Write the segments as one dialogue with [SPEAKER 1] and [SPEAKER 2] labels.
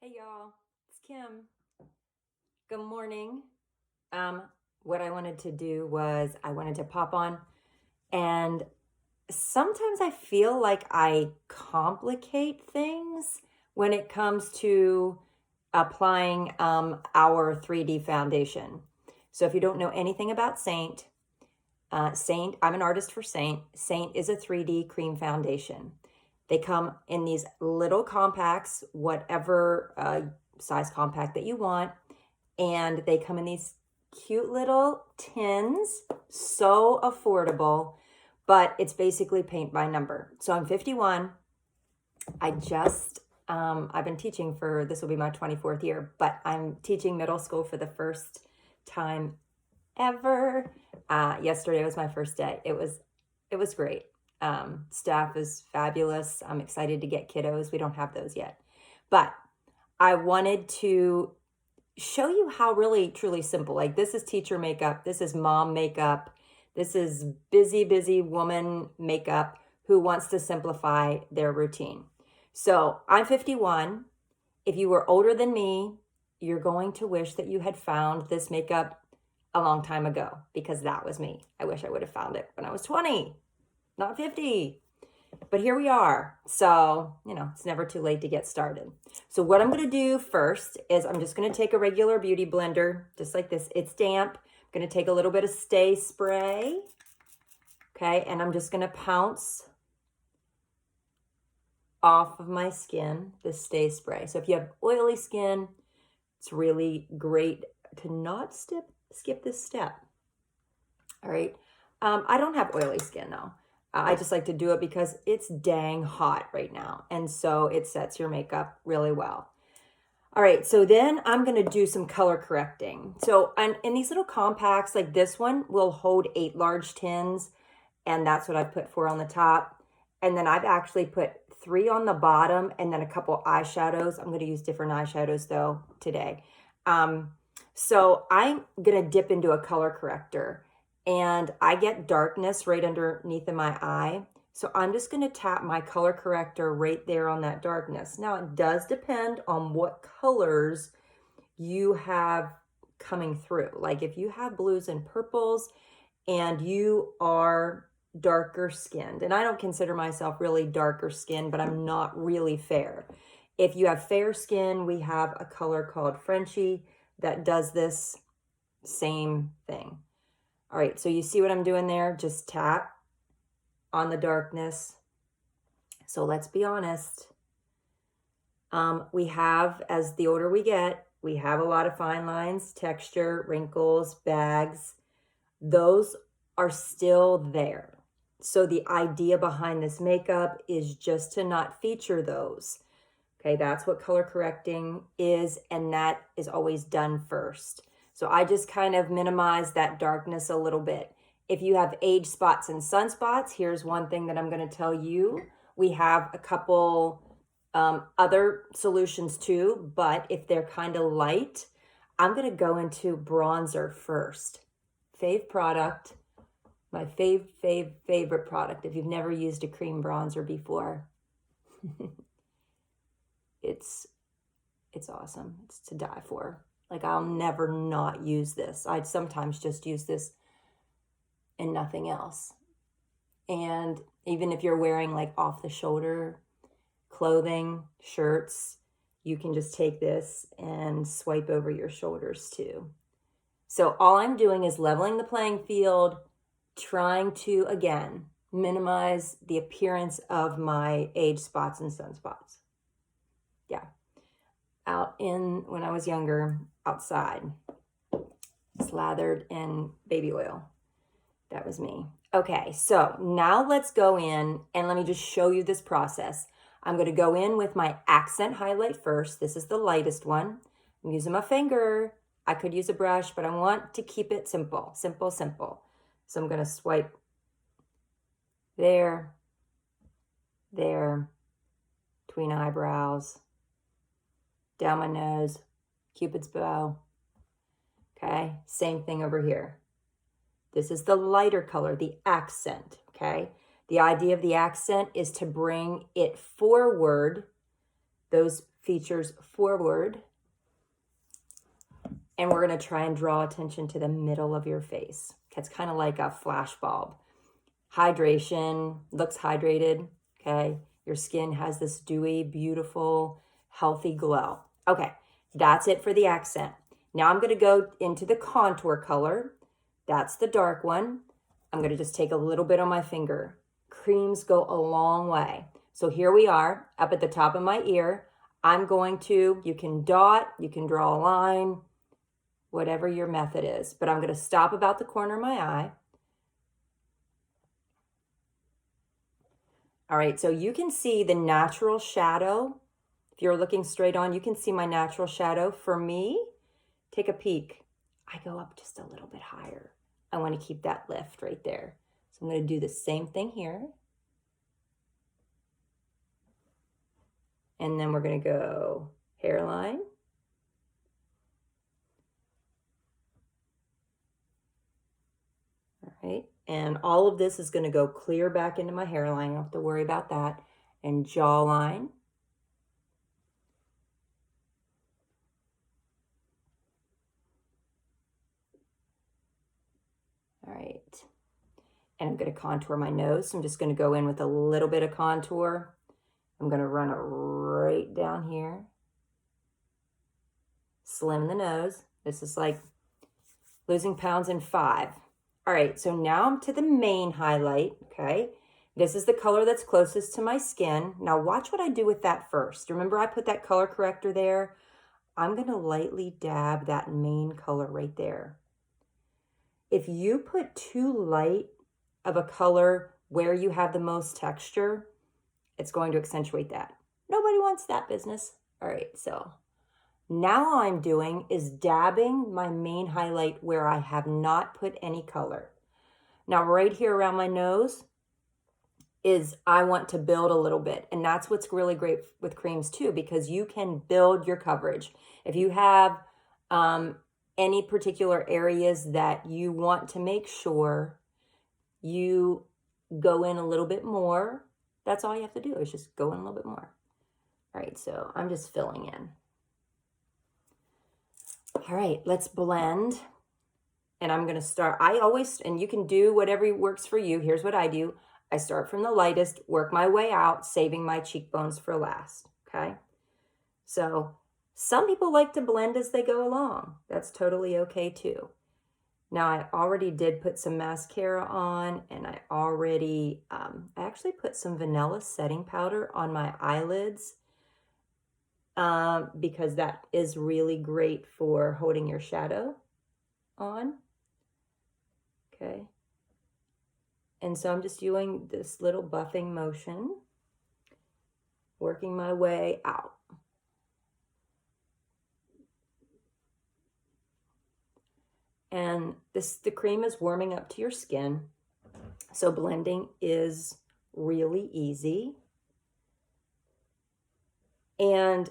[SPEAKER 1] Hey y'all, it's Kim. Good morning. What I wanted to do was I wanted to pop on, and sometimes I feel like I complicate things when it comes to applying our 3D foundation. So if you don't know anything about Saint, I'm an artist for Saint. Saint is a 3D cream foundation. They come in these little compacts, whatever size compact that you want. And they come in these cute little tins, so affordable, but it's basically paint by number. So I'm 51. I've been teaching for, this will be my 24th year, but I'm teaching middle school for the first time ever. Yesterday was my first day. It was great. Staff is fabulous. I'm excited to get kiddos. We don't have those yet, but I wanted to show you how really truly simple, like this is teacher makeup, this is mom makeup, this is busy woman makeup who wants to simplify their routine. So I'm 51. If you were older than me, you're going to wish that you had found this makeup a long time ago, because that was me. I wish I would have found it when I was 20, not 50. But here we are. So, it's never too late to get started. So what I'm going to do first is I'm just going to take a regular beauty blender, just like this. It's damp. I'm going to take a little bit of Stay Spray. Okay, and I'm just going to pounce off of my skin this Stay Spray. So if you have oily skin, it's really great to not skip this step. All right. I don't have oily skin though. I just like to do it because it's dang hot right now. And so it sets your makeup really well. All right, so then I'm going to do some color correcting. So in these little compacts, like this one will hold 8 large tins, and that's what I put 4 on the top. And then I've actually put 3 on the bottom and then a couple eyeshadows. I'm going to use different eyeshadows though today. So I'm going to dip into a color corrector. And I get darkness right underneath of my eye. So I'm just going to tap my color corrector right there on that darkness. Now it does depend on what colors you have coming through. Like if you have blues and purples and you are darker skinned, and I don't consider myself really darker skinned, but I'm not really fair. If you have fair skin, we have a color called Frenchie that does this same thing. All right, so you see what I'm doing there? Just tap on the darkness. So let's be honest. We have, as the older we get, we have a lot of fine lines, texture, wrinkles, bags. Those are still there. So the idea behind this makeup is just to not feature those. Okay, that's what color correcting is, and that is always done first. So I just kind of minimize that darkness a little bit. If you have age spots and sunspots, here's one thing that I'm going to tell you. We have a couple other solutions too, but if they're kind of light, I'm going to go into bronzer first. Fave product, my favorite product. If you've never used a cream bronzer before, it's awesome. It's to die for. Like, I'll never not use this. I'd sometimes just use this and nothing else. And even if you're wearing like off the shoulder clothing, shirts, you can just take this and swipe over your shoulders too. So all I'm doing is leveling the playing field, trying to, again, minimize the appearance of my age spots and sunspots. Yeah. When I was younger, outside, slathered in baby oil. That was me. Okay, so now let's go in and let me just show you this process. I'm going to go in with my accent highlight first. This is the lightest one. I'm using my finger. I could use a brush, but I want to keep it simple. So I'm going to swipe there, between eyebrows, down my nose, Cupid's bow. Okay, same thing over here. This is the lighter color, the accent, okay? The idea of the accent is to bring it forward, those features forward. And we're going to try and draw attention to the middle of your face. It's kind of like a flash bulb. Hydration, looks hydrated, okay? Your skin has this dewy, beautiful, healthy glow. Okay, that's it for the accent. Now I'm going to go into the contour color. That's the dark one. I'm going to just take a little bit on my finger. Creams go a long way. So here we are up at the top of my ear. I'm going to, you can dot, you can draw a line, whatever your method is. But I'm going to stop about the corner of my eye. All right, so you can see the natural shadow. If you're looking straight on, you can see my natural shadow. For me, take a peek. I go up just a little bit higher. I want to keep that lift right there. So I'm going to do the same thing here. And then we're going to go hairline. All right. And all of this is going to go clear back into my hairline. I don't have to worry about that. And jawline. All right. And I'm going to contour my nose. So I'm just going to go in with a little bit of contour. I'm going to run it right down here. Slim the nose. This is like losing pounds in 5. All right, so now I'm to the main highlight, okay? This is the color that's closest to my skin. Now watch what I do with that first. Remember I put that color corrector there? I'm gonna lightly dab that main color right there. If you put too light of a color where you have the most texture, it's going to accentuate that. Nobody wants that business. All right, so now all I'm doing is dabbing my main highlight where I have not put any color. Now right here around my nose is I want to build a little bit. And that's what's really great with creams too, because you can build your coverage. If you have any particular areas that you want to make sure you go in a little bit more, that's all you have to do is just go in a little bit more. All right, so I'm just filling in. All right, let's blend. And I'm going to start, and you can do whatever works for you. Here's what I do. I start from the lightest, work my way out, saving my cheekbones for last, okay? So some people like to blend as they go along. That's totally okay too. Now I already did put some mascara on, and I actually put some vanilla setting powder on my eyelids. Because that is really great for holding your shadow on. Okay. And so I'm just doing this little buffing motion, working my way out. And the cream is warming up to your skin. So blending is really easy. And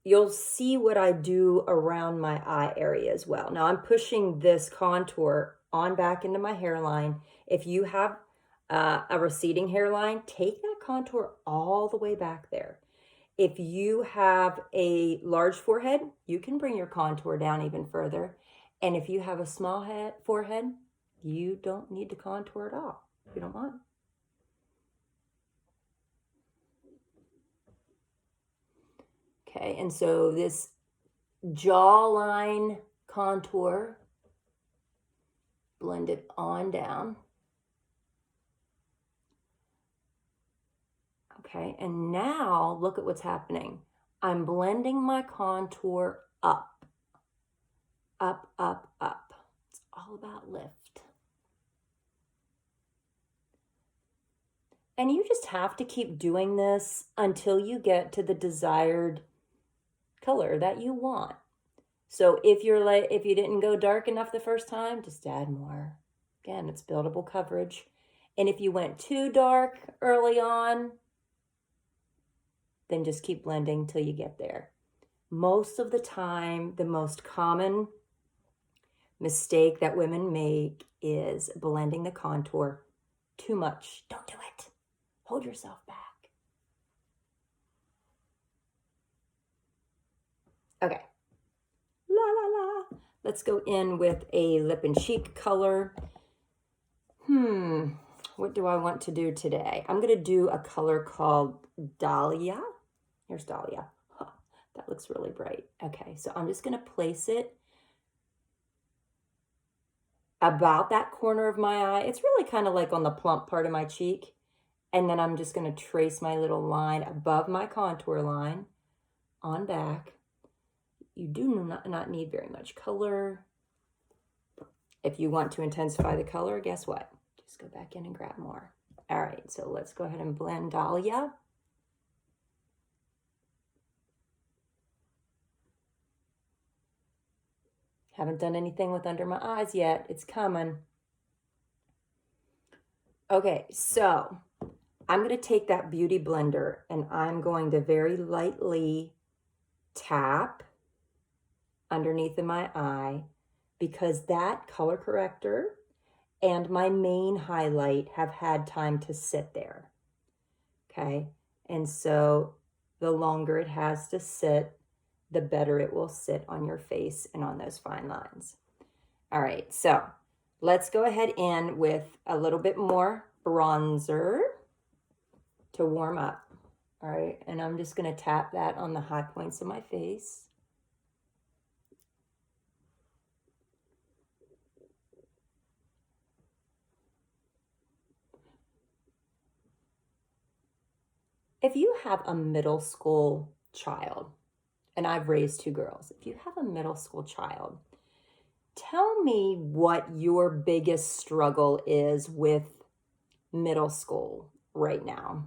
[SPEAKER 1] you'll see what I do around my eye area as well. Now I'm pushing this contour on back into my hairline. If you have a receding hairline, take that contour all the way back there. If you have a large forehead, you can bring your contour down even further. And if you have a small forehead, you don't need to contour at all. You don't want. Okay, and so this jawline contour, blend it on down. Okay, and now look at what's happening. I'm blending my contour up, up, up, up. It's all about lift. And you just have to keep doing this until you get to the desired color that you want. So if you didn't go dark enough the first time, just add more. Again, it's buildable coverage. And if you went too dark early on, then just keep blending till you get there. Most of the time, the most common mistake that women make is blending the contour too much. Don't do it. Hold yourself back. Okay. La, la, la. Let's go in with a lip and cheek color. What do I want to do today? I'm going to do a color called Dahlia. Here's Dahlia. Huh, that looks really bright. Okay, so I'm just going to place it about that corner of my eye. It's really kind of like on the plump part of my cheek. And then I'm just going to trace my little line above my contour line on back. You do not need very much color. If you want to intensify the color, guess what? Just go back in and grab more. All right, so let's go ahead and blend Dahlia. Haven't done anything with under my eyes yet. It's coming. Okay, so I'm going to take that Beauty Blender and I'm going to very lightly tap underneath of my eye, because that color corrector and my main highlight have had time to sit there. Okay, and so the longer it has to sit, the better it will sit on your face and on those fine lines. All right, so let's go ahead in with a little bit more bronzer to warm up. All right, and I'm just going to tap that on the high points of my face. If you have a middle school child, and I've raised 2 girls, if you have a middle school child, tell me what your biggest struggle is with middle school right now.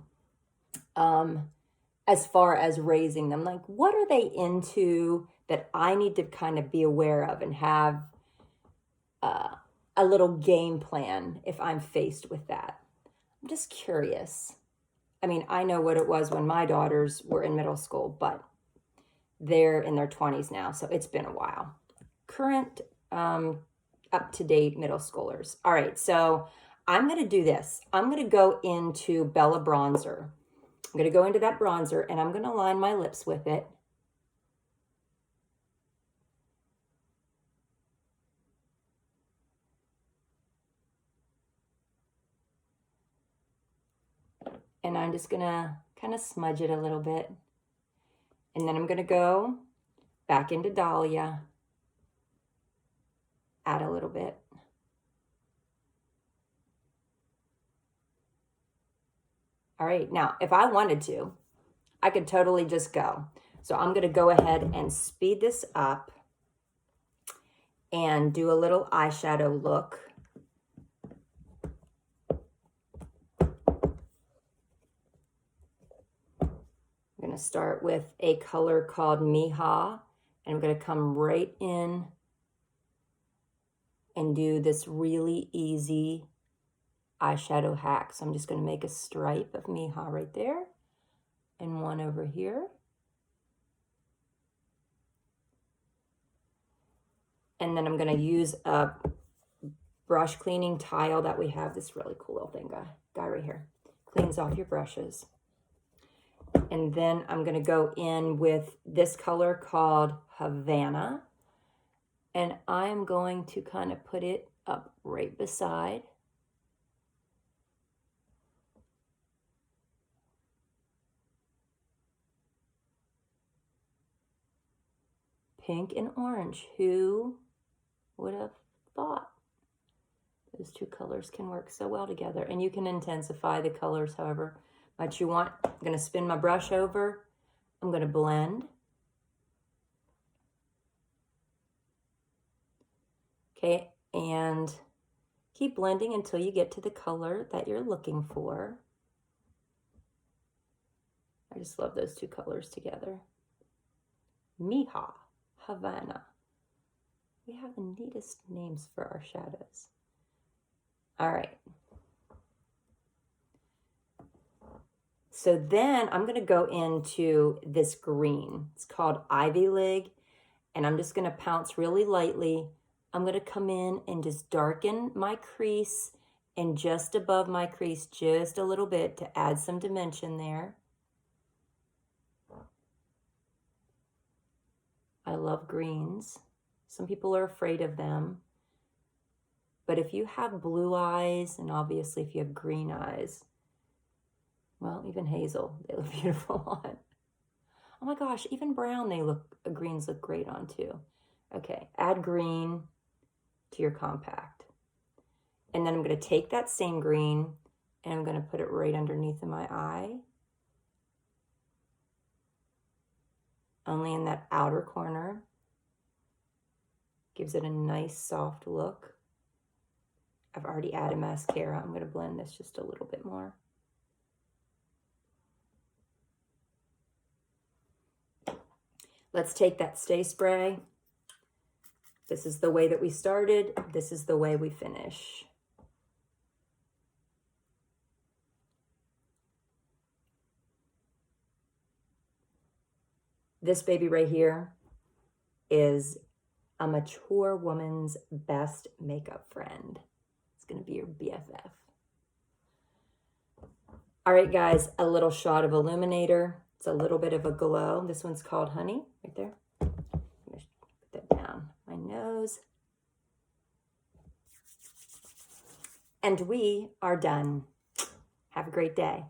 [SPEAKER 1] As far as raising them, like what are they into that I need to kind of be aware of and have a little game plan if I'm faced with that? I'm just curious. I mean, I know what it was when my daughters were in middle school, but they're in their 20s now, so it's been a while. Current, up-to-date middle schoolers. All right, so I'm going to do this. I'm going to go into Bella Bronzer. I'm going to go into that bronzer, and I'm going to line my lips with it. And I'm just going to kind of smudge it a little bit. And then I'm going to go back into Dahlia, add a little bit. All right, now if I wanted to, I could totally just go. So I'm going to go ahead and speed this up and do a little eyeshadow look. I'm going to start with a color called Mija, and I'm going to come right in and do this really easy eyeshadow hack. So I'm just going to make a stripe of Mija right there and one over here. And then I'm going to use a brush cleaning tile that we have. This really cool little thing, guy right here. Cleans off your brushes. And then I'm going to go in with this color called Havana. And I'm going to kind of put it up right beside. Pink and orange. Who would have thought? Those 2 colors can work so well together. And you can intensify the colors however much you want. I'm going to spin my brush over. I'm going to blend. Okay, and keep blending until you get to the color that you're looking for. I just love those 2 colors together. Mija, Havana. We have the neatest names for our shadows. All right. So then I'm going to go into this green. It's called Ivy League, and I'm just going to pounce really lightly. I'm going to come in and just darken my crease and just above my crease just a little bit to add some dimension there. I love greens. Some people are afraid of them. But if you have blue eyes, and obviously if you have green eyes, well, even hazel, they look beautiful on. Oh my gosh, even brown, greens look great on too. Okay, add green to your compact. And then I'm going to take that same green and I'm going to put it right underneath of my eye. Only in that outer corner. Gives it a nice soft look. I've already added mascara. I'm going to blend this just a little bit more. Let's take that Stay Spray. This is the way that we started. This is the way we finish. This baby right here is a mature woman's best makeup friend. It's going to be your BFF. All right, guys, a little shot of illuminator. It's a little bit of a glow. This one's called Honey, right there. I'm going to put that down my nose. And we are done. Have a great day.